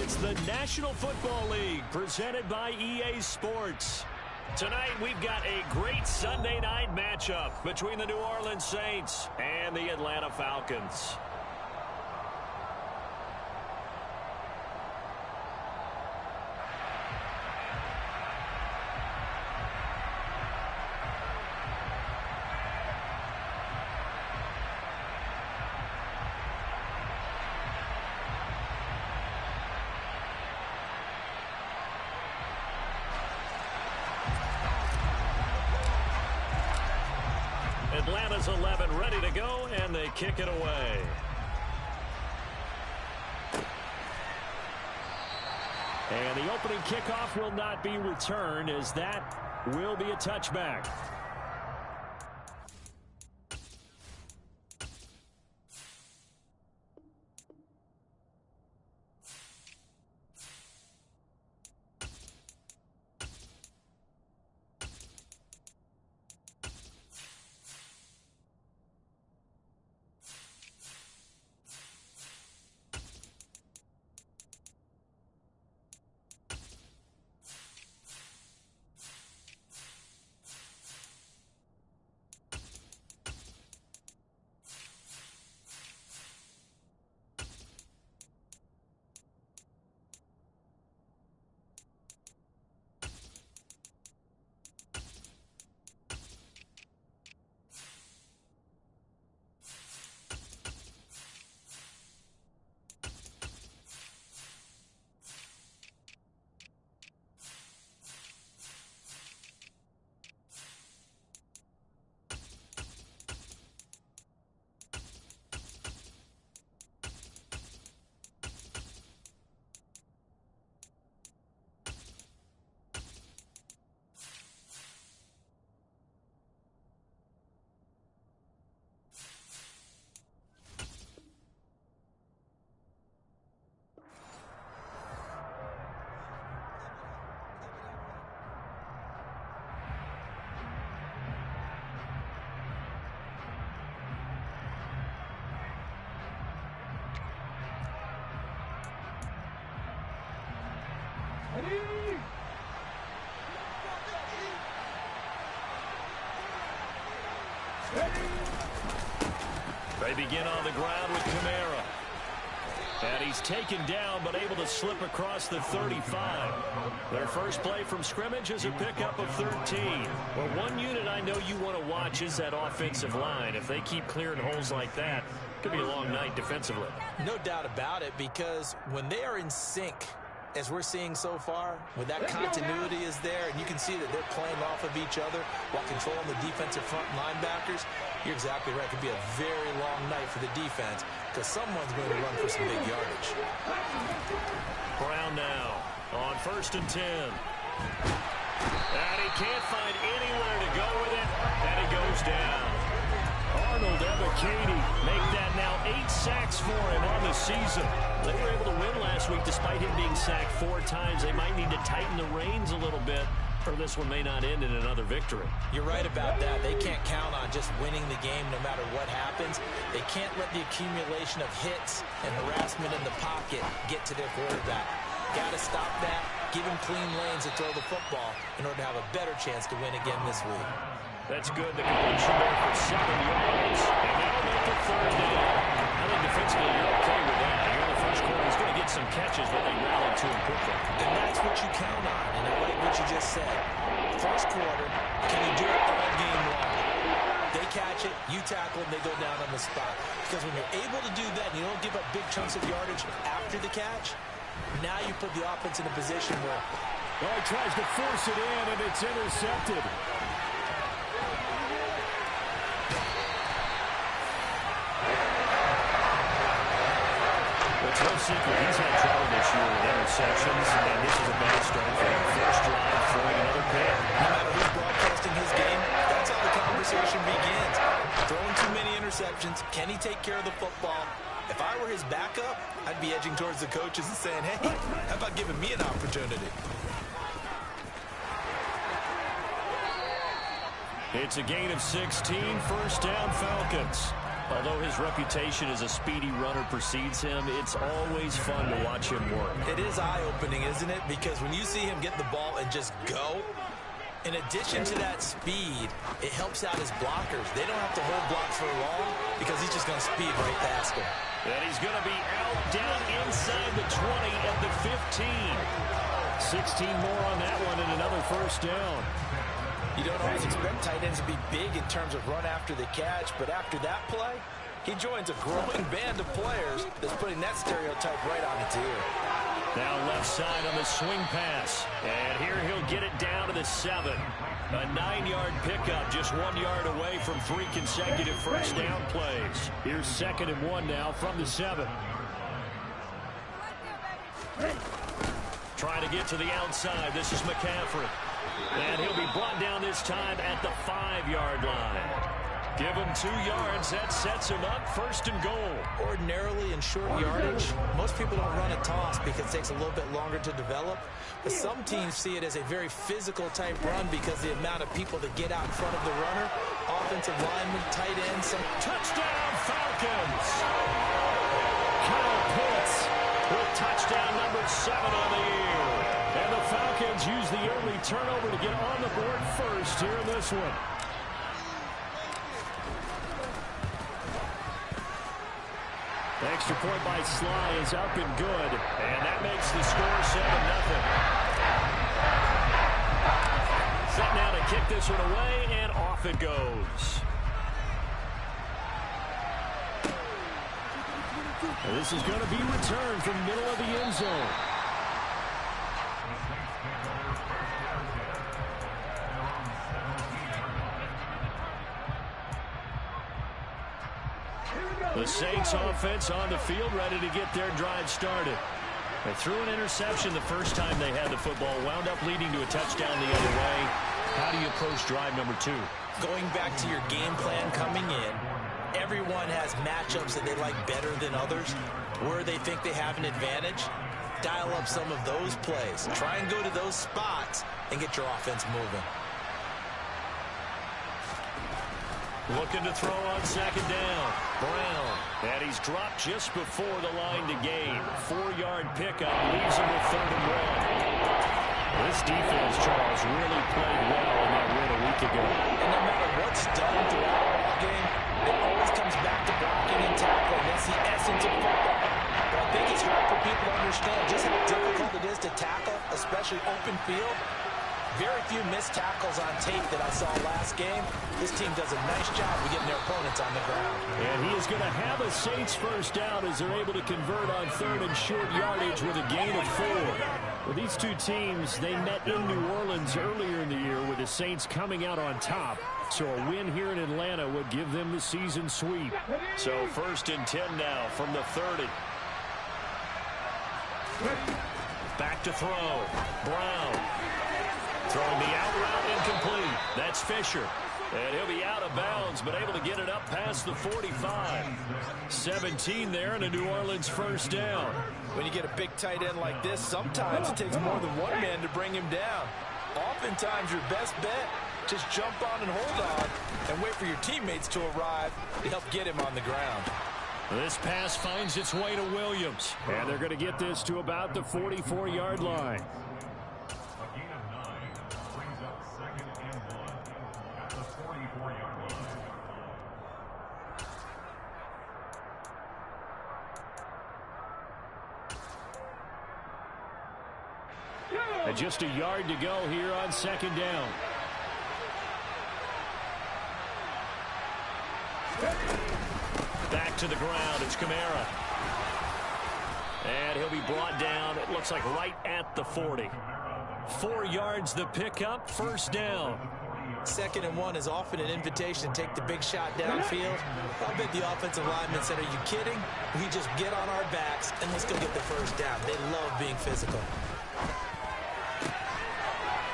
It's the National Football League presented by EA Sports. Tonight, we've got a great Sunday night matchup between the New Orleans Saints and the Atlanta Falcons. Atlanta's 11 ready to go, and they kick it away. And the opening kickoff will not be returned, as that will be a touchback. They begin on the ground with Kamara. And he's taken down, but able to slip across the 35. Their first play from scrimmage is a pickup of 13. Well, one unit I know you want to watch is that offensive line. If they keep clearing holes like that, it could be a long night defensively. No doubt about it, because when they are in sync, as we're seeing so far, when that continuity is there, and you can see that they're playing off of each other while controlling the defensive front linebackers, you're exactly right. It could be a very long night for the defense because someone's going to run for some big yardage. Brown now on 1st and 10. And he can't find anywhere to go with it, and he goes down. Arnold Ebiketie make that now 8 sacks for him on the season. They were able to win last week despite him being sacked 4 times. They might need to tighten the reins a little bit, or this one may not end in another victory. You're right about that. They can't count on just winning the game no matter what happens. They can't let the accumulation of hits and harassment in the pocket get to their quarterback. Got to stop that, give him clean lanes to throw the football in order to have a better chance to win again this week. That's good. The completion there for 7 yards. And that'll make the 3rd down. I think defensively you're okay with that. Here in the first quarter, he's going to get some catches, but they rallied to him quickly. And that's what you count on. And I like what you just said. First quarter, can you do it all game long? They catch it, you tackle them, they go down on the spot. Because when you're able to do that and you don't give up big chunks of yardage after the catch, now you put the offense in a position where... Well, he tries to force it in, and it's intercepted. It's no secret he's had trouble this year with interceptions, and this is a bad start for him. First drive, throwing another pick. No matter who's broadcasting his game, that's how the conversation begins. Throwing too many interceptions. Can he take care of the football? If I were his backup, I'd be edging towards the coaches and saying, hey, how about giving me an opportunity? It's a gain of 16, first down Falcons. Although his reputation as a speedy runner precedes him, it's always fun to watch him work. It is eye-opening, isn't it? Because when you see him get the ball and just go, in addition to that speed, it helps out his blockers. They don't have to hold blocks for long because he's just going to speed right past them. And he's going to be out down inside the 20 at the 15. 16 more on that one and another first down. You don't always expect tight ends to be big in terms of run after the catch, but after that play, he joins a growing band of players that's putting that stereotype right on its ear. Now left side on the swing pass. And here he'll get it down to the 7. A 9-yard pickup, just 1 yard away from 3 consecutive first down plays. Here's 2nd and 1 now from the 7. Trying to get to the outside. This is McCaffrey. And he'll be brought down this time at the 5-yard line. Give him 2 yards. That sets him up 1st and goal. Ordinarily in short yardage, most people don't run a toss because it takes a little bit longer to develop. But some teams see it as a very physical type run because the amount of people that get out in front of the runner, offensive linemen, tight ends. Touchdown Falcons! Kyle Pitts with touchdown number 7 on the year. And the Falcons use the early turnover to get on the board first here in this one. Extra point by Sly is up and good. And that makes the score 7-0. Set now to kick this one away, and off it goes. And this is going to be returned from middle of the end zone. The Saints offense on the field, ready to get their drive started. They threw an interception the first time they had the football, wound up leading to a touchdown the other way. How do you approach drive number 2? Going back to your game plan coming in, everyone has matchups that they like better than others. Where they think they have an advantage, dial up some of those plays. Try and go to those spots and get your offense moving. Looking to throw on 2nd down. Brown. And he's dropped just before the line to gain. 4-yard pickup leaves him with 3rd and 1. This defense, Charles, really played well in that win a week ago. And no matter what's done throughout the game, it always comes back to blocking and tackling. That's the essence of football. But I think it's hard for people to understand just how difficult it is to tackle, especially open field. Very few missed tackles on tape that I saw last game. This team does a nice job of getting their opponents on the ground. And he is going to have a Saints first down as they're able to convert on 3rd and short yardage with a gain of 4. Well, these two teams, they met in New Orleans earlier in the year with the Saints coming out on top. So a win here in Atlanta would give them the season sweep. So 1st and 10 now from the 30. Back to throw. Brown. Throwing the out route incomplete. That's Fisher. And he'll be out of bounds, but able to get it up past the 45. 17 there and a New Orleans first down. When you get a big tight end like this, sometimes it takes more than one man to bring him down. Oftentimes your best bet, just jump on and hold on and wait for your teammates to arrive to help get him on the ground. This pass finds its way to Williams. And they're going to get this to about the 44-yard line. And just a yard to go here on 2nd down. Back to the ground. It's Kamara. And he'll be brought down, it looks like right at the 40. 4 yards the pickup, first down. 2nd and 1 is often an invitation to take the big shot downfield. I bet the offensive lineman said, are you kidding? We just get on our backs and let's go get the first down. They love being physical.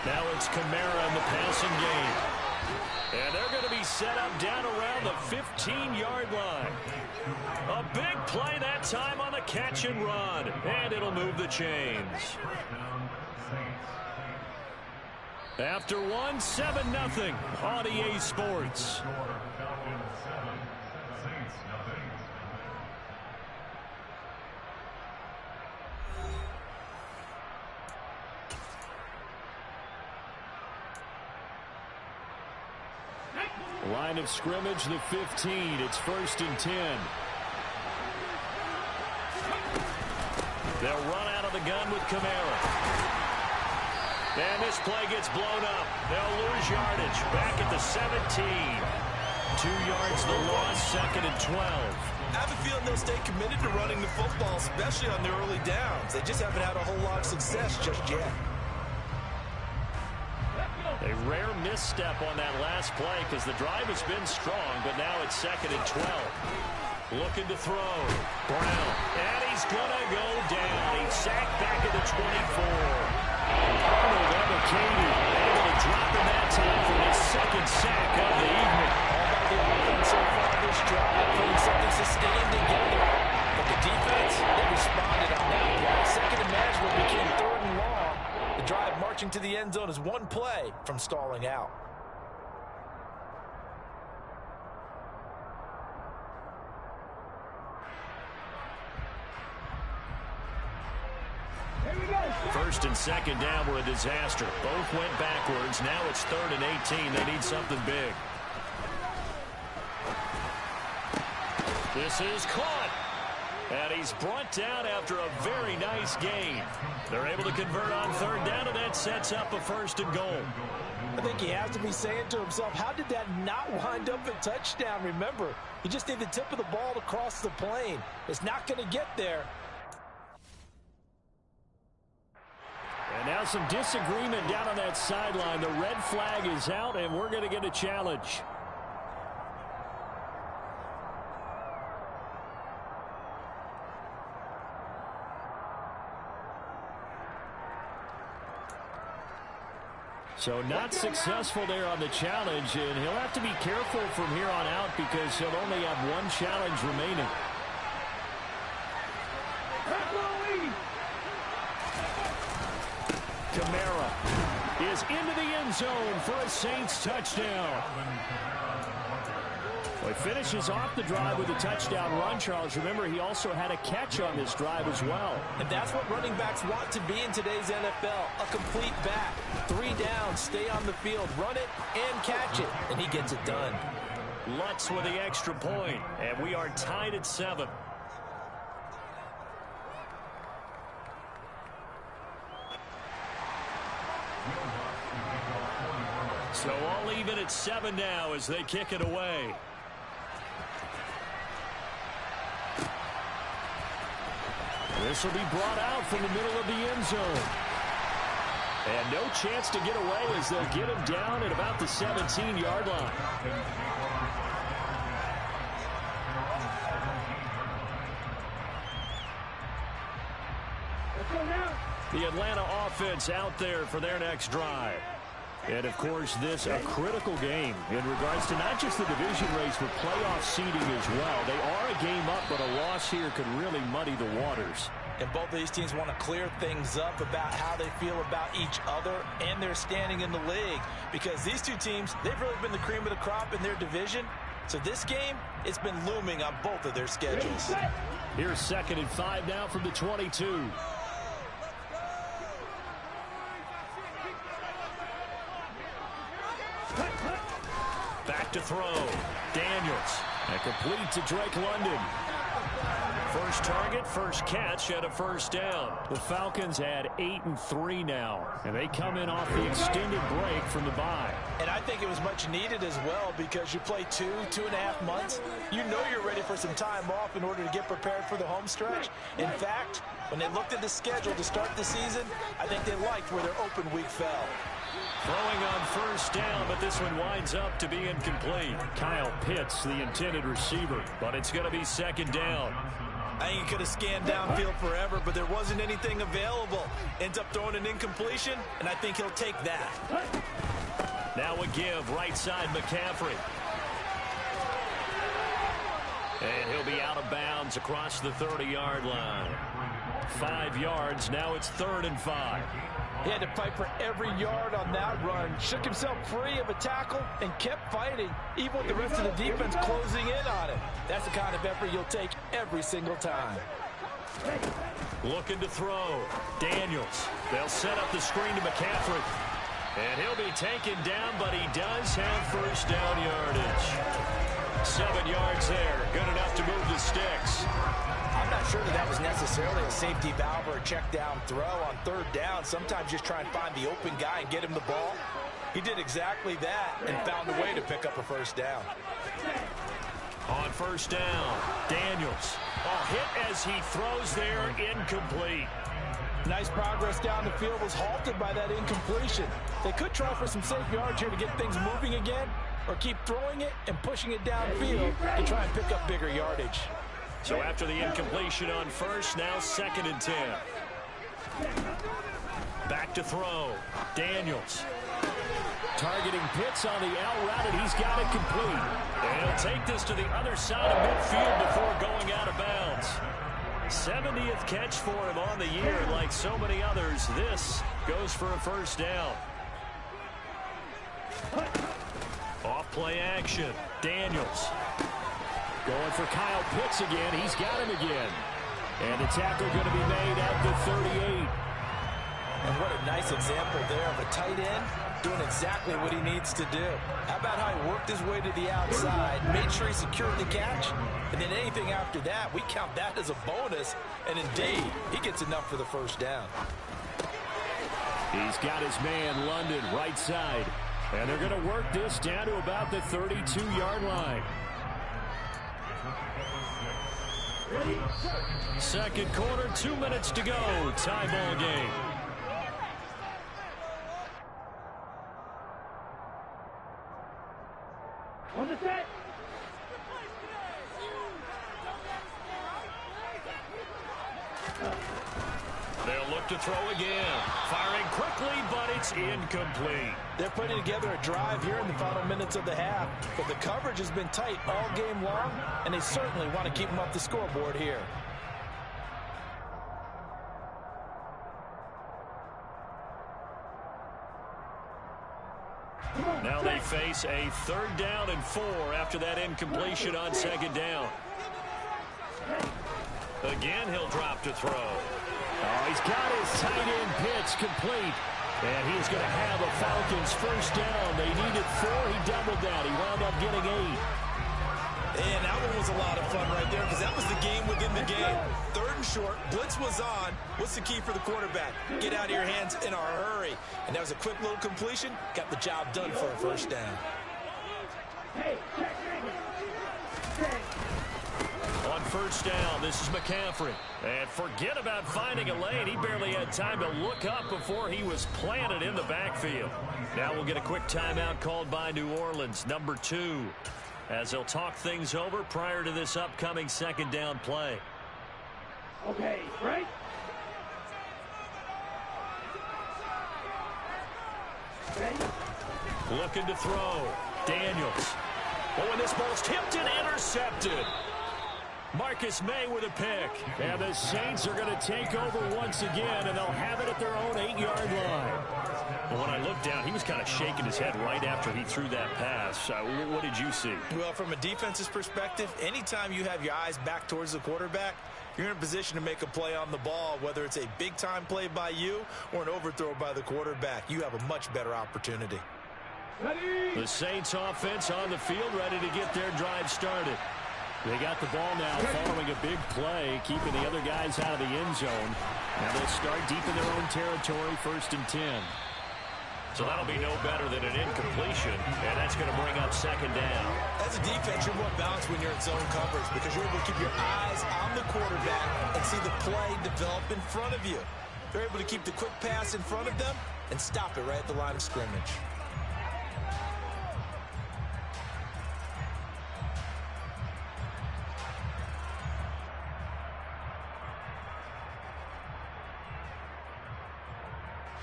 Now it's Kamara in the passing game. And they're going to be set up down around the 15-yard line. A big play that time on the catch and run. And it'll move the chains. After 7-0 on EA Sports. Line of scrimmage, the 15. It's 1st and 10. They'll run out of the gun with Kamara. And this play gets blown up. They'll lose yardage. Back at the 17. 2 yards the loss, 2nd and 12. I have a feeling they'll stay committed to running the football, especially on their early downs. They just haven't had a whole lot of success just yet. A rare misstep on that last play because the drive has been strong, but now it's 2nd and 12. Looking to throw. Brown. And he's going to go down. He's sacked back at the 24. Arnold Ebiketie able to drop him that time for his 2nd sack of the evening. All about the offense so far this drive, putting something sustained together. But the defense, they responded on that play. 2nd and management became 3rd and long. The drive marching to the end zone is one play from stalling out. First and 2nd down were a disaster. Both went backwards. Now it's 3rd and 18. They need something big. This is caught. And he's brought down after a very nice gain. They're able to convert on 3rd down, and that sets up a 1st and goal. I think he has to be saying to himself, how did that not wind up a touchdown? Remember, he just need the tip of the ball to cross the plane. It's not going to get there. And now some disagreement down on that sideline. The red flag is out, and we're going to get a challenge. So not successful there on the challenge, and he'll have to be careful from here on out because he'll only have one challenge remaining. Kamara is into the end zone for a Saints touchdown. Well, he finishes off the drive with a touchdown run, Charles. Remember, he also had a catch on this drive as well. And that's what running backs want to be in today's NFL, a complete back. 3 downs, stay on the field, run it, and catch it. And he gets it done. Lutz with the extra point, and we are tied at 7. So all even at 7 now as they kick it away. This will be brought out from the middle of the end zone. And no chance to get away as they'll get him down at about the 17-yard line. The Atlanta offense out there for their next drive. And, of course, this a critical game in regards to not just the division race, but playoff seeding as well. They are a game up, but a loss here could really muddy the waters. And both of these teams want to clear things up about how they feel about each other and their standing in the league. Because these two teams, they've really been the cream of the crop in their division. So this game, it's been looming on both of their schedules. Here's 2nd and 5 now from the 22. Back to throw. Daniels. And complete to Drake London. First target, first catch, and a 1st down. The Falcons add 8-3 now, and they come in off the extended break from the bye. And I think it was much needed as well because you play 2.5 months. You know you're ready for some time off in order to get prepared for the home stretch. In fact, when they looked at the schedule to start the season, I think they liked where their open week fell. Throwing on 1st down, but this one winds up to be incomplete. Kyle Pitts, the intended receiver, but it's going to be 2nd down. I think he could have scanned downfield forever, but there wasn't anything available. Ends up throwing an incompletion, and I think he'll take that. Now a give, right side McCaffrey. And he'll be out of bounds across the 30-yard line. 5 yards, now it's 3rd and 5. He had to fight for every yard on that run, shook himself free of a tackle, and kept fighting, even with the rest of the defense closing in on him. That's the kind of effort you'll take every single time. Looking to throw. Daniels. They'll set up the screen to McCaffrey. And he'll be taken down, but he does have first down yardage. 7 yards there. Good enough to move the sticks. I'm not sure that was necessarily a safety valve or a check down throw on third down. Sometimes just try and find the open guy and get him the ball. He did exactly that and found a way to pick up a first down. On first down, Daniels. A hit as he throws there, incomplete. Nice progress down the field, was halted by that incompletion. They could try for some safe yards here to get things moving again, or keep throwing it and pushing it downfield to try and pick up bigger yardage. So after the incompletion on first, now 2nd and 10. Back to throw. Daniels. Targeting Pitts on the out route, and he's got it complete. And he'll take this to the other side of midfield before going out of bounds. 70th catch for him on the year. Like so many others, this goes for a first down. Off play action. Daniels. Going for Kyle Pitts again. He's got him again. And the tackle going to be made at the 38. And what a nice example there of a tight end doing exactly what he needs to do. How about how he worked his way to the outside, made sure he secured the catch, and then anything after that, we count that as a bonus, and indeed, he gets enough for the first down. He's got his man, London, right side. And they're going to work this down to about the 32-yard line. Second quarter, 2 minutes to go. Tie ball game. On the set. They'll look to throw again. Firing quickly, but it's incomplete. They're putting together a drive here in the final minutes of the half, but the coverage has been tight all game long, and they certainly want to keep them off the scoreboard here. Now they face a 3rd down and 4 after that incompletion on 2nd down. Again, he'll drop to throw. Oh, he's got his tight end Pitts complete. And he's going to have a Falcons first down. They needed 4. He doubled that. He wound up getting 8. And that one was a lot of fun right there because that was the game within the game. 3rd and short, blitz was on. What's the key for the quarterback? Get out of your hands in a hurry. And that was a quick little completion. Got the job done for a first down. On first down, this is McCaffrey. And forget about finding a lane. He barely had time to look up before he was planted in the backfield. Now we'll get a quick timeout called by New Orleans, number 2. As they'll talk things over prior to this upcoming 2nd down play. Okay, right? Looking to throw. Daniels. Oh, and this ball's tipped and intercepted. Marcus May with a pick. And the Saints are going to take over once again, and they'll have it at their own 8-yard line. Well, when I looked down, he was kind of shaking his head right after he threw that pass. What did you see? Well, from a defense's perspective, anytime you have your eyes back towards the quarterback, you're in a position to make a play on the ball, whether it's a big-time play by you or an overthrow by the quarterback. You have a much better opportunity. Ready? The Saints offense on the field, ready to get their drive started. They got the ball now following a big play, keeping the other guys out of the end zone. Now they'll start deep in their own territory, 1st and 10. So that'll be no better than an incompletion, and that's going to bring up 2nd down. As a defense, you're more balanced when you're in zone coverage because you're able to keep your eyes on the quarterback and see the play develop in front of you. They're able to keep the quick pass in front of them and stop it right at the line of scrimmage.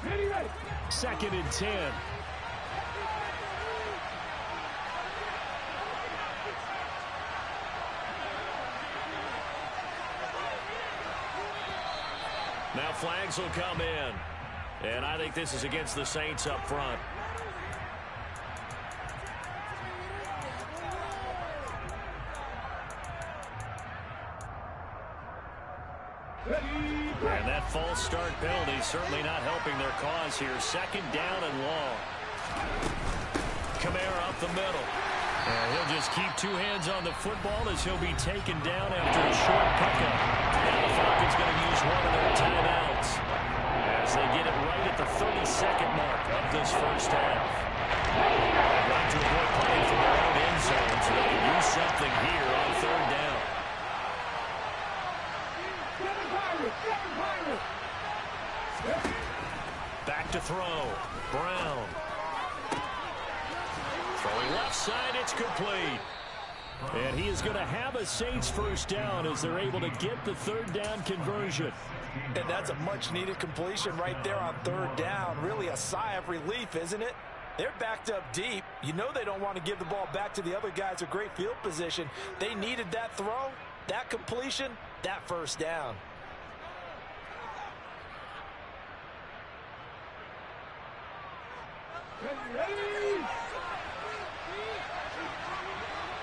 Ready, ready. 2nd and 10. Now flags will come in. And I think this is against the Saints up front. And that That false start penalty certainly not helping their cause here. Second down and long. Kamara up the middle. And he'll just keep two hands on the football as he'll be taken down after a short pickup. Now the Falcons going to use one of their timeouts as they get it right at the 30-second mark of this first half. They'd like to avoid playing from their own end zone, so they can use something here on third down. Back to throw. Brown. Throwing left side, it's complete. And he is going to have a Saints first down as they're able to get the third down conversion. And that's a much-needed completion right there on third down. Really a sigh of relief, isn't it? They're backed up deep. You know they don't want to give the ball back to the other guys a great field position. They needed that throw, that completion, that first down. Ready?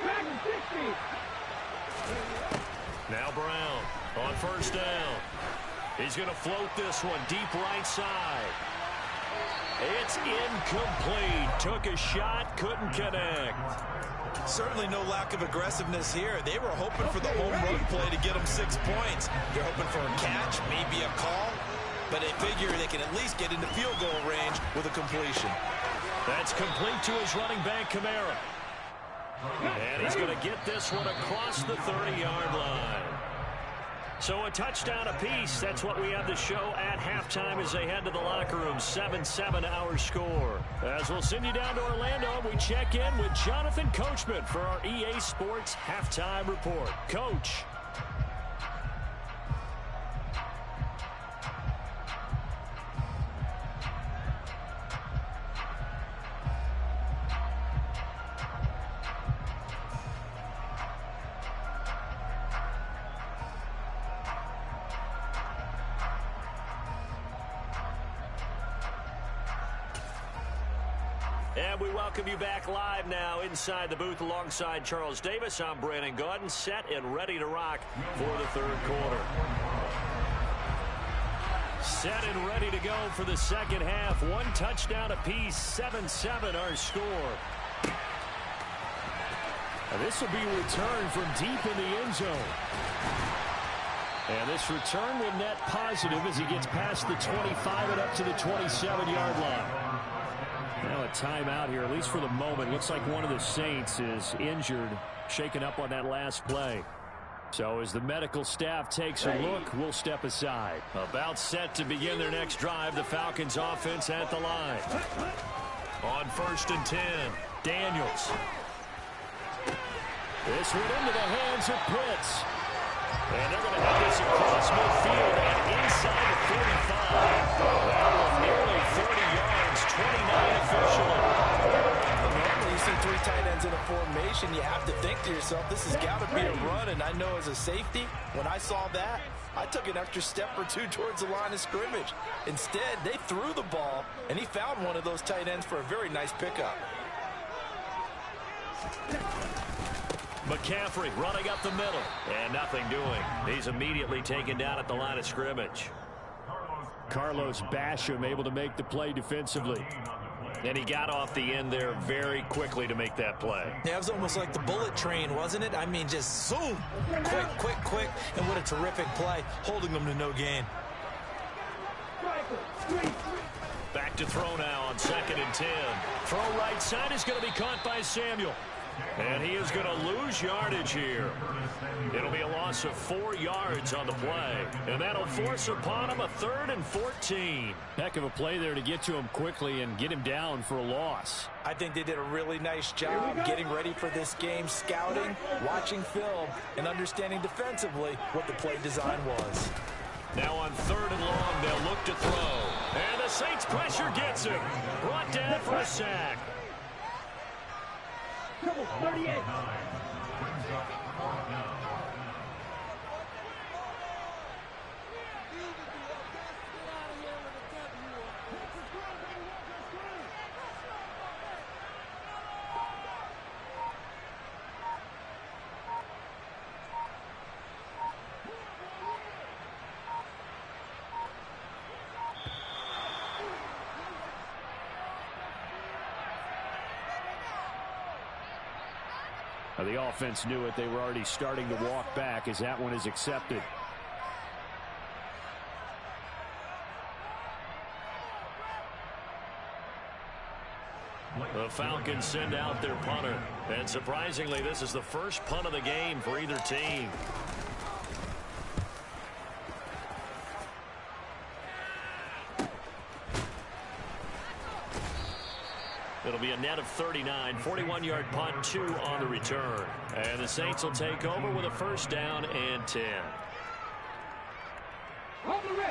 Back to 60. Now Brown on first down. He's going to float this one deep right side. It's incomplete. Took a shot, couldn't connect. Certainly no lack of aggressiveness here. They were hoping for the home run play to get them 6 points. They're hoping for a catch, maybe a call, but they figure they can at least get into field goal range with a completion. That's complete to his running back, Kamara. And he's going to get this one across the 30-yard line. So a touchdown apiece. That's what we have to show at halftime as they head to the locker room. 7-7 our score. As we'll send you down to Orlando, we check in with Jonathan Coachman for our EA Sports Halftime Report. Coach. And we welcome you back live now inside the booth alongside Charles Davis. I'm Brandon Gaudin, set and ready to rock for the third quarter. Set and ready to go for the second half. One touchdown apiece, 7-7 our score. And this will be returned from deep in the end zone. And this return will net positive as he gets past the 25 and up to the 27-yard line. Now a timeout here, at least for the moment. Looks like one of the Saints is injured, shaken up on that last play. So as the medical staff takes a look, we'll step aside. About set to begin their next drive, the Falcons offense at the line. On 1st and 10, Daniels. This went into the hands of Pitts. And they're going to have this across midfield and inside the 45. That was nearly 30 yards, 29 officially. Normally you see 3 tight ends in a formation, you have to think to yourself, this has got to be a run. And I know as a safety, when I saw that, I took an extra step or two towards the line of scrimmage. Instead, they threw the ball, and he found one of those tight ends for a very nice pickup. McCaffrey running up the middle, and nothing doing. He's immediately taken down at the line of scrimmage. Carlos Basham able to make the play defensively. And he got off the end there very quickly to make that play. Yeah, it was almost like the bullet train, wasn't it? I mean, just zoom, quick, and what a terrific play, holding them to no gain. Back to throw now on 2nd and 10. Throw right side is going to be caught by Samuel. And he is going to lose yardage here. It'll be a loss of 4 yards on the play. And that'll force upon him a 3rd and 14. Heck of a play there to get to him quickly and get him down for a loss. I think they did a really nice job getting ready for this game, scouting, watching film, and understanding defensively what the play design was. Now on 3rd and long, they'll look to throw. And the Saints pressure gets him. Brought down for a sack. 38. The offense knew it. They were already starting to walk back as that one is accepted. The Falcons send out their punter. And surprisingly, this is the first punt of the game for either team. It'll be a net of 39, 41-yard punt, 2 on the return. And the Saints will take over with a first down and 10. On the race.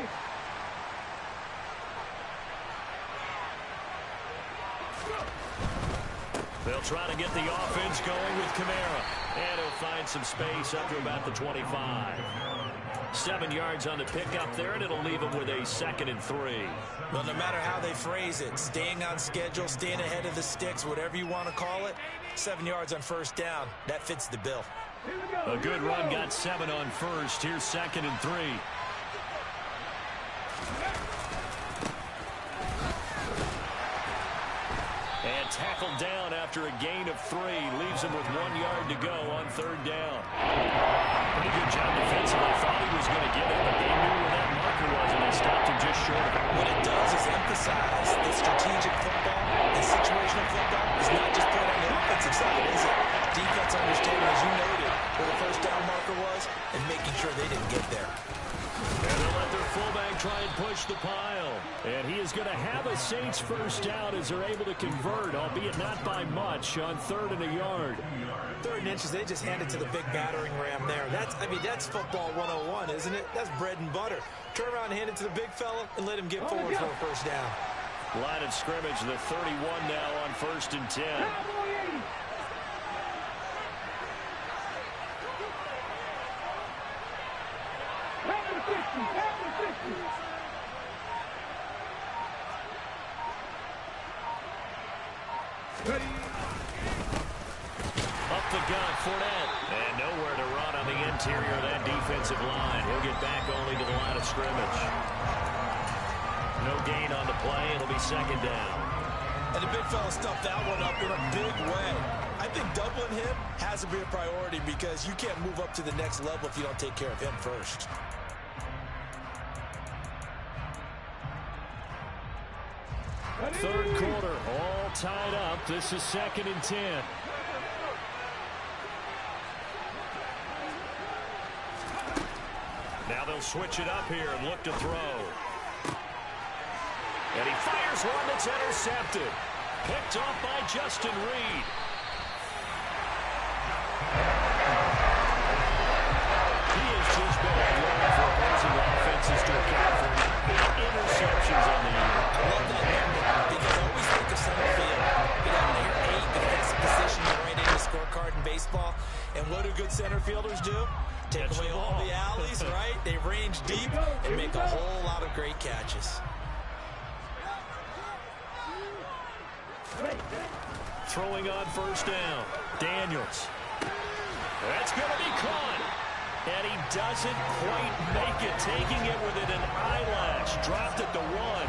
They'll try to get the offense going with Kamara. And he'll find some space up to about the 25. 7 yards on the pickup there, and it'll leave him with a 2nd and 3. Well, no matter how they phrase it, staying on schedule, staying ahead of the sticks, whatever you want to call it, 7 yards on first down, that fits the bill. A good run got 7 on first. Here's 2nd and 3. And tackled down after a gain of 3. Leaves him with 1 yard to go on 3rd down. Pretty good job defensively. I thought he was going to get it, but they knew where that marker was, and they stopped him just short of it. What it does is emphasize that strategic football and situational football is not just played on the offensive side, is it? Defense understanding, as you noted, where the first down marker was and making sure they didn't get there. And they'll let their fullback try and push the pile. And he is going to have a Saints first down as they're able to convert, albeit not by much, on 3rd and a yard. 3rd and inches, they just hand it to the big battering ram there. That's football 101, isn't it? That's bread and butter. Turn around and hand it to the big fella and let him get forward for a first down. Line of scrimmage, the 31 now on 1st and 10. Up the gut, Fournette. And nowhere to run on the interior of that defensive line. He'll get back only to the line of scrimmage. No gain on the play. It'll be 2nd down. And the big fella stuffed that one up in a big way. I think doubling him has to be a priority because you can't move up to the next level if you don't take care of him first. Third quarter, all tied up. This is 2nd and 10. Now they'll switch it up here and look to throw. And he fires one that's intercepted. Picked off by Justin Reed. He has just been a load for opposing offenses to account for 8 interceptions on the year. I love that number because I always think of center field. You know, when you're 8, the best position to write in the scorecard in baseball. And what do good center fielders do? Take away all the alleys, right? They range deep and make a whole lot of great catches. Throwing on first down. Daniels. That's going to be caught. And he doesn't quite make it. Taking it within an eyelash. Dropped at the 1.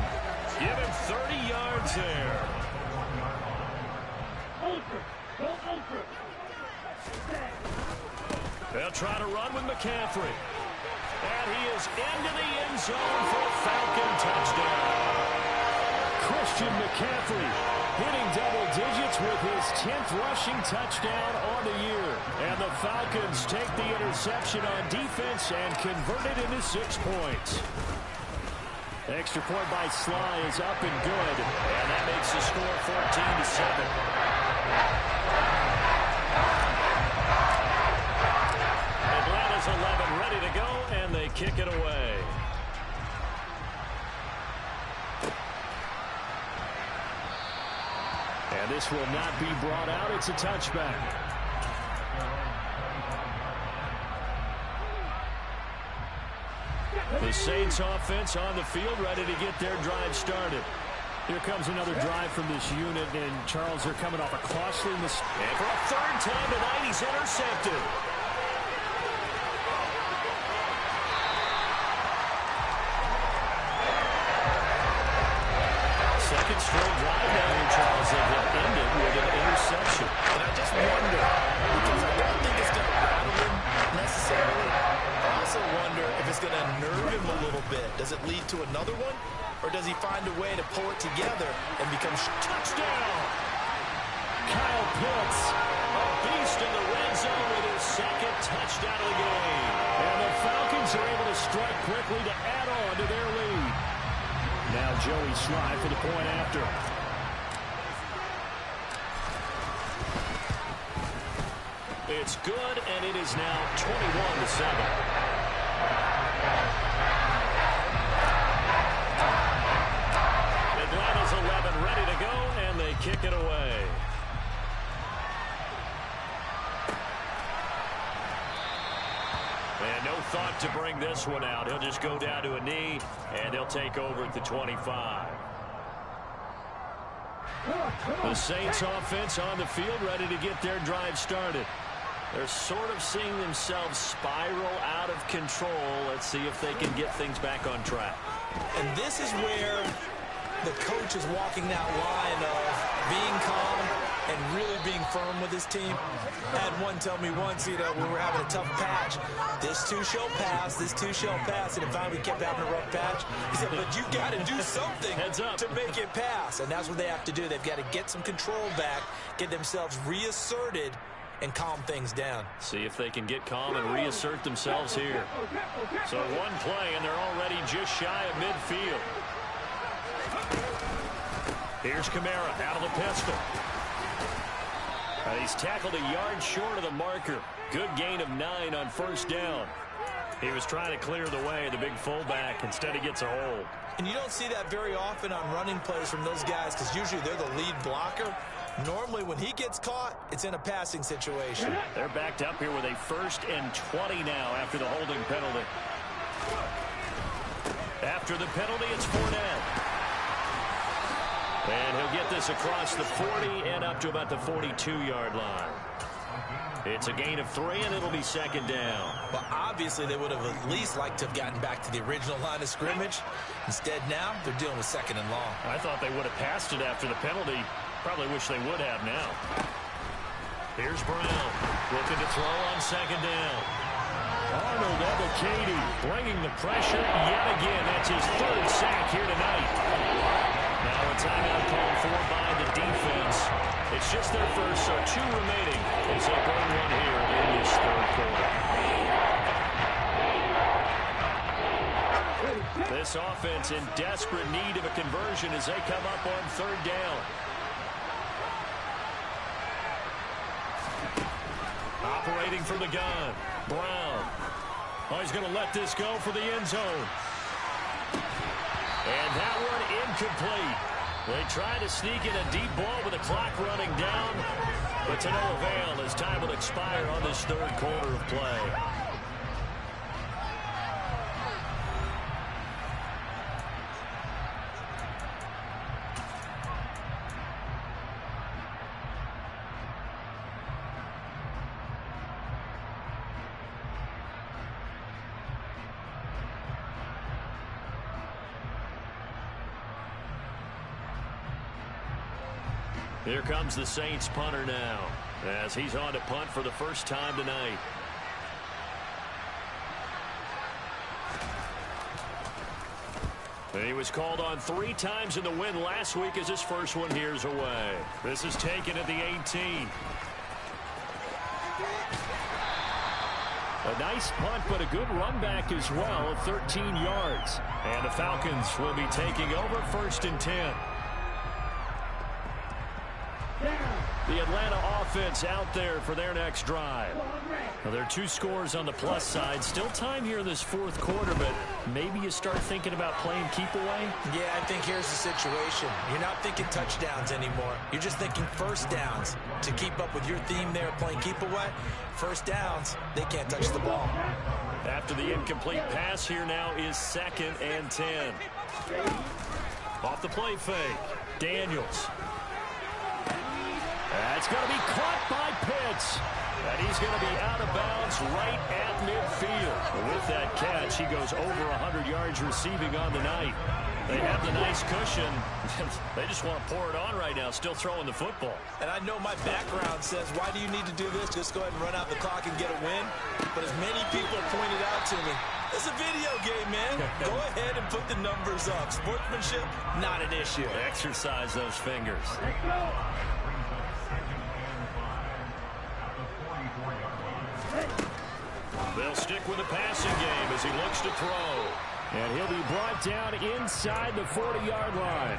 Give him 30 yards there. They'll try to run with McCaffrey. And he is into the end zone for a Falcon touchdown. Christian McCaffrey hitting double digits with his 10th rushing touchdown on the year. And the Falcons take the interception on defense and convert it into 6 points. Extra point by Sly is up and good. And that makes the score 14-7. Atlanta's 11 ready to go, and they kick it away. And this will not be brought out. It's a touchback. The Saints offense on the field, ready to get their drive started. Here comes another drive from this unit, and Charles, they're coming off a costly mistake. And for a 3rd time tonight, he's intercepted. Second straight drive down here, Charles, that will end it with an interception. And I just wonder, because I it's going to unnerve him a little bit. Does it lead to another one? Or does he find a way to pull it together and become touchdown? Kyle Pitts, a beast in the red zone with his second touchdown of the game. And the Falcons are able to strike quickly to add on to their lead. Now Joey Slye for the point after. It's good, and it is now 21-7. Atlanta's 11 ready to go, and they kick it away. And no thought to bring this one out. He'll just go down to a knee, and they'll take over at the 25. The Saints offense on the field, ready to get their drive started. They're sort of seeing themselves spiral out of control. Let's see if they can get things back on track. And this is where the coach is walking that line of being calm and really being firm with his team. I had one tell me once, we were having a tough patch. This too shall pass, this too shall pass. And finally we kept having a rough patch. He said, but you got to do something to make it pass. And that's what they have to do. They've got to get some control back, get themselves reasserted, and calm things down. See if they can get calm and reassert themselves here. So one play, and they're already just shy of midfield. Here's Kamara out of the pistol. He's tackled a yard short of the marker. Good gain of 9 on first down. He was trying to clear the way, the big fullback. Instead, he gets a hold. And you don't see that very often on running plays from those guys because usually they're the lead blocker. Normally, when he gets caught, it's in a passing situation. They're backed up here with a 1st and 20 now after the holding penalty. After the penalty, it's Fournette. And he'll get this across the 40 and up to about the 42-yard line. It's a gain of 3, and it'll be 2nd down. But obviously, they would have at least liked to have gotten back to the original line of scrimmage. Instead, now, they're dealing with 2nd and long. I thought they would have passed it after the penalty. Probably wish they would have now. Here's Brown, looking to throw on 2nd down. Arnold Ebiketie bringing the pressure yet again. That's his 3rd sack here tonight. Now a timeout called for by the defense. It's just their first, so 2 remaining as they bring one here in this 3rd quarter. This offense in desperate need of a conversion as they come up on 3rd down. Operating from the gun, Brown. Oh, he's going to let this go for the end zone. And that one incomplete. They try to sneak in a deep ball with the clock running down, but to no avail as time will expire on this 3rd quarter of play. Here comes the Saints punter now as he's on to punt for the first time tonight. And he was called on 3 times in the win last week as his first one here's away. This is taken at the 18. A nice punt, but a good run back as well of 13 yards. And the Falcons will be taking over 1st and 10. The Atlanta offense out there for their next drive. Now, there are 2 scores on the plus side. Still time here in this 4th quarter, but maybe you start thinking about playing keep away? Yeah, I think here's the situation. You're not thinking touchdowns anymore. You're just thinking first downs. To keep up with your theme there, playing keep away, first downs, they can't touch the ball. After the incomplete pass, here now is 2nd and 10. Off the play fake, Daniels. That's going to be caught by Pitts. And he's going to be out of bounds right at midfield. With that catch, he goes over 100 yards receiving on the night. They have the nice cushion. They just want to pour it on right now, still throwing the football. And I know my background says, why do you need to do this? Just go ahead and run out the clock and get a win. But as many people have pointed out to me, It's a video game, man. Go ahead and put the numbers up. Sportsmanship, not an issue. Exercise those fingers. Let's go. They'll stick with the passing game as he looks to throw. And he'll be brought down inside the 40-yard line.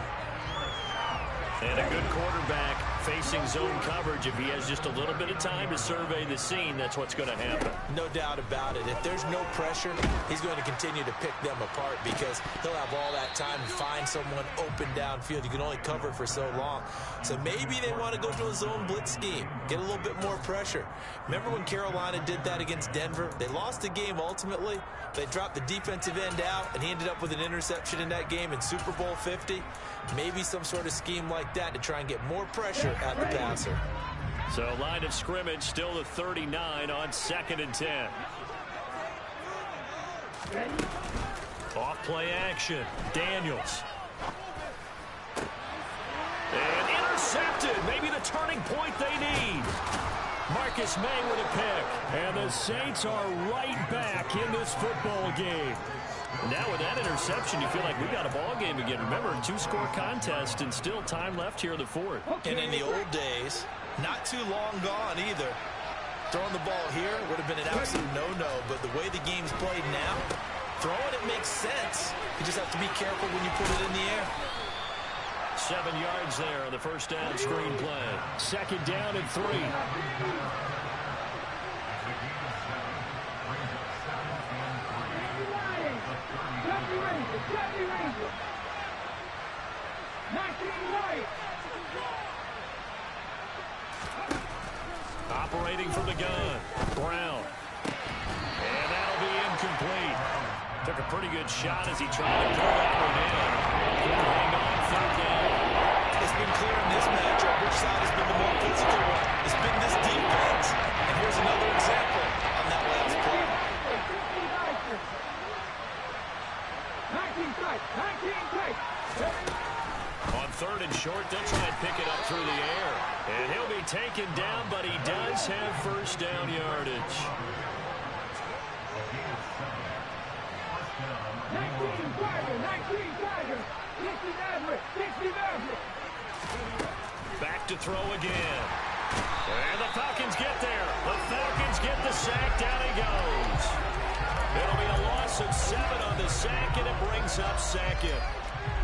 And a good quarterback facing zone coverage. If he has just a little bit of time to survey the scene, that's what's going to happen. No doubt about it. If there's no pressure, he's going to continue to pick them apart because he'll have all that time to find someone open downfield. You can only cover for so long. So maybe they want to go to a zone blitz scheme, get a little bit more pressure. Remember when Carolina did that against Denver? They lost the game ultimately. They dropped the defensive end out, and he ended up with an interception in that game in Super Bowl 50. Maybe some sort of scheme like that to try and get more pressure at the passer. So line of scrimmage still the 39 on 2nd and 10. Off play action. Daniels. And intercepted. Maybe the turning point they need. Marcus May with a pick. And the Saints are right back in this football game. Now with that interception, you feel like we got a ball game again. Remember, 2-score contest and still time left here in the 4th. And in the old days, not too long gone either. Throwing the ball here would have been an absolute no-no, but the way the game's played now, throwing it makes sense. You just have to be careful when you put it in the air. 7 yards there on the first down screen play. 2nd down and 3. Operating from the gun, Brown. And that'll be incomplete. Took a pretty good shot as he tried to pull that one in. Couldn't hang on 3rd down. It's been clear in this matchup which side has been the more physical one. It's been this defense. And here's another example on that last play. 19 tight. 19 tight. On 3rd and short, they'll try and pick it up through the air. And he'll be taken down, but he does have first down yardage. 19 Tiger. 19 Tiger. 60 Maverick. 60 Maverick. Back to throw again. And the Falcons get there. The Falcons get the sack. Down he goes. It'll be a loss of 7 on the sack, and it brings up 2nd.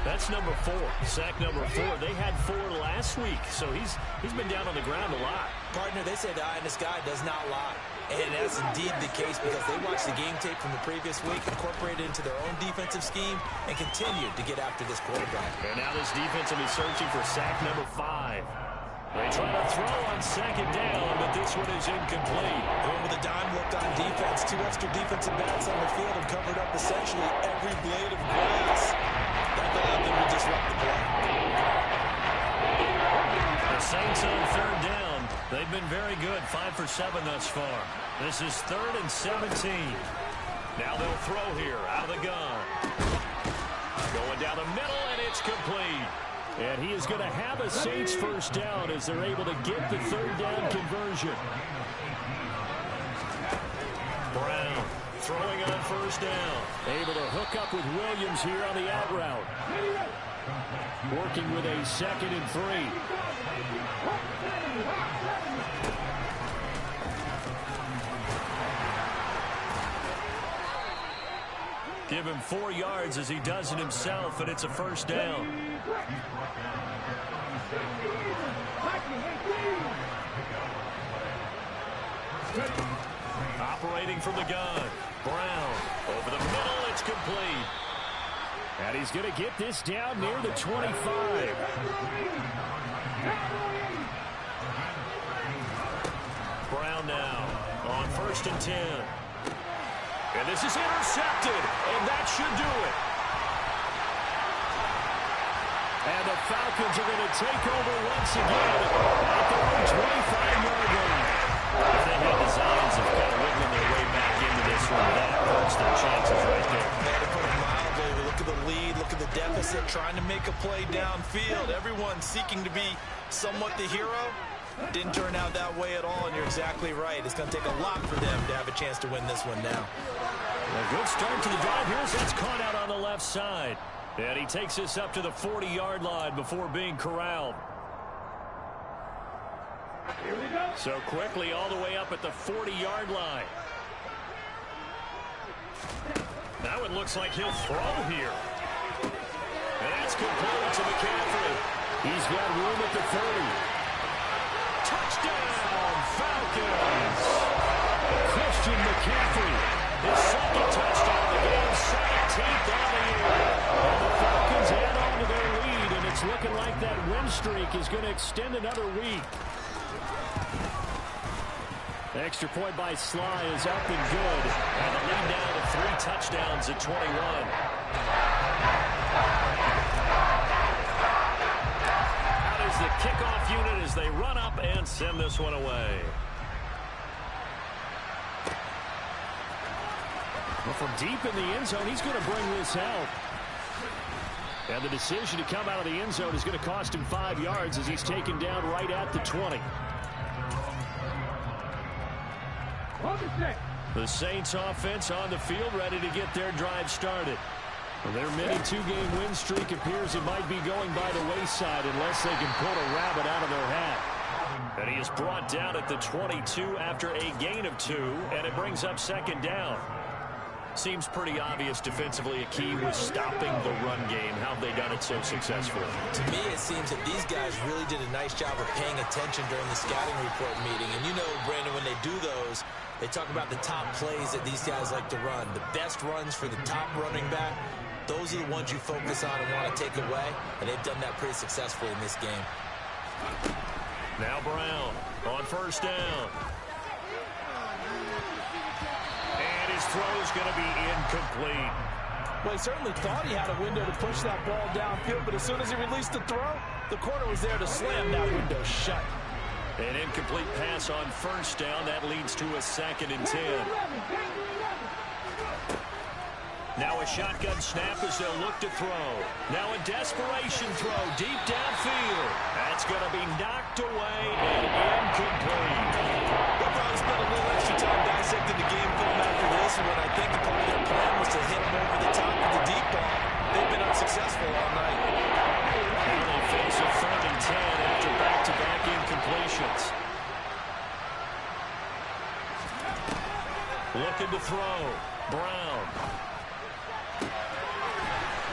That's number 4. Sack number 4. They had 4 last week, so he's been down on the ground a lot. Partner, they say the eye in the sky does not lie. And that's indeed the case because they watched the game tape from the previous week, incorporated it into their own defensive scheme, and continued to get after this quarterback. And now this defense will be searching for sack number 5. They try to throw on 2nd down, but this one is incomplete. Going with a dime look on defense. 2 extra defensive backs on the field and covered up essentially every blade of grass. That allowed them to disrupt the play. The Saints on 3rd down. They've been very good, 5 for 7 thus far. This is 3rd and 17. Now they'll throw here out of the gun. Going down the middle, and it's complete. And he is going to have a Saints first down as they're able to get the 3rd down conversion. Brown throwing on first down. Able to hook up with Williams here on the out route. Working with a 2nd and 3. Give him 4 yards as he does it himself, and it's a first down. Operating from the gun. Brown over the middle. It's complete. And he's going to get this down near the 25. Brown now on 1st and 10. And this is intercepted, and that should do it. And the Falcons are going to take over once again at their own 25-yard line. If they had designs of kind of wiggling their way back into this one, that hurts their chances right there. Man, to put it mildly, look at the lead, look at the deficit, trying to make a play downfield. Everyone seeking to be somewhat the hero. Didn't turn out that way at all, and you're exactly right. It's going to take a lot for them to have a chance to win this one now. A good start to the drive. Here's that's caught out on the left side. And he takes this up to the 40-yard line before being corralled. So quickly all the way up at the 40-yard line. Now it looks like he'll throw here. And that's complete to McCaffrey. He's got room at the 30. Touchdown, Falcons! Christian McCaffrey, his second touchdown of the game, 17th on the year. And the Falcons add on to their lead, and it's looking like that win streak is going to extend another week. The extra point by Sly is up and good. And the lead down to 3 touchdowns at 21. Out is the kickoff unit as they run up and send this one away. Well, from deep in the end zone, he's going to bring this out. And the decision to come out of the end zone is going to cost him 5 yards as he's taken down right at the 20. The Saints offense on the field ready to get their drive started. Well, their mini 2-game win streak appears it might be going by the wayside unless they can pull a rabbit out of their hat. And he is brought down at the 22 after a gain of 2, and it brings up second down. Seems pretty obvious defensively a key was stopping the run game. How have they done it so successfully? To me, it seems that these guys really did a nice job of paying attention during the scouting report meeting. And you know, Brandon, when they do those, they talk about the top plays that these guys like to run. The best runs for the top running back, those are the ones you focus on and want to take away. And they've done that pretty successfully in this game. Now Brown on first down. And his throw is going to be incomplete. Well, he certainly thought he had a window to push that ball downfield, but as soon as he released the throw, the corner was there to slam that window shut. An incomplete pass on first down. That leads to a 2nd and 10. Now a shotgun snap as they'll look to throw. Now a desperation throw deep downfield. That's going to be knocked away and incomplete. They'll probably spend a little extra time dissecting the game film after this, and when I think the part of their plan was to hit him over the top of the deep ball, they've been unsuccessful all night. Now they face a 3rd and 10 after back-to-back incompletions. Looking to throw. Brown.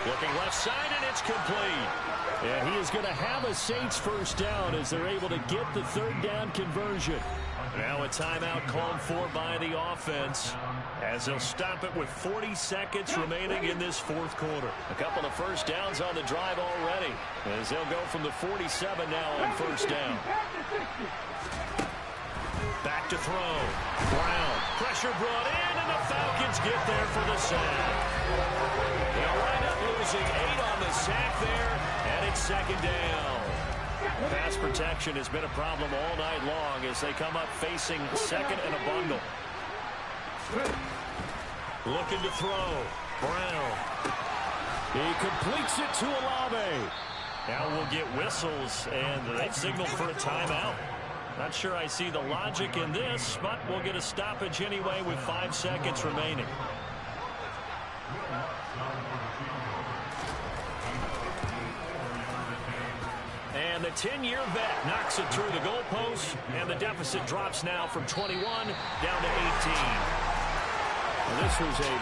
Looking left side, and it's complete. And he is going to have a Saints first down as they're able to get the 3rd down conversion. Now a timeout called for by the offense as they'll stop it with 40 seconds remaining in this 4th quarter. A couple of first downs on the drive already as they'll go from the 47 now on first down. Back to throw. Brown. Pressure brought in, and the Falcons get there for the sack. They'll wind up losing 8 on the sack there, and it's 2nd down. Pass protection has been a problem all night long as they come up facing 2nd and a bundle. Looking to throw. Brown. He completes it to Olave. Now we'll get whistles, and they've signaled for a timeout. Not sure I see the logic in this, but we'll get a stoppage anyway with 5 seconds remaining. And the 10-year vet knocks it through the goalpost, and the deficit drops now from 21 down to 18. Well, this was a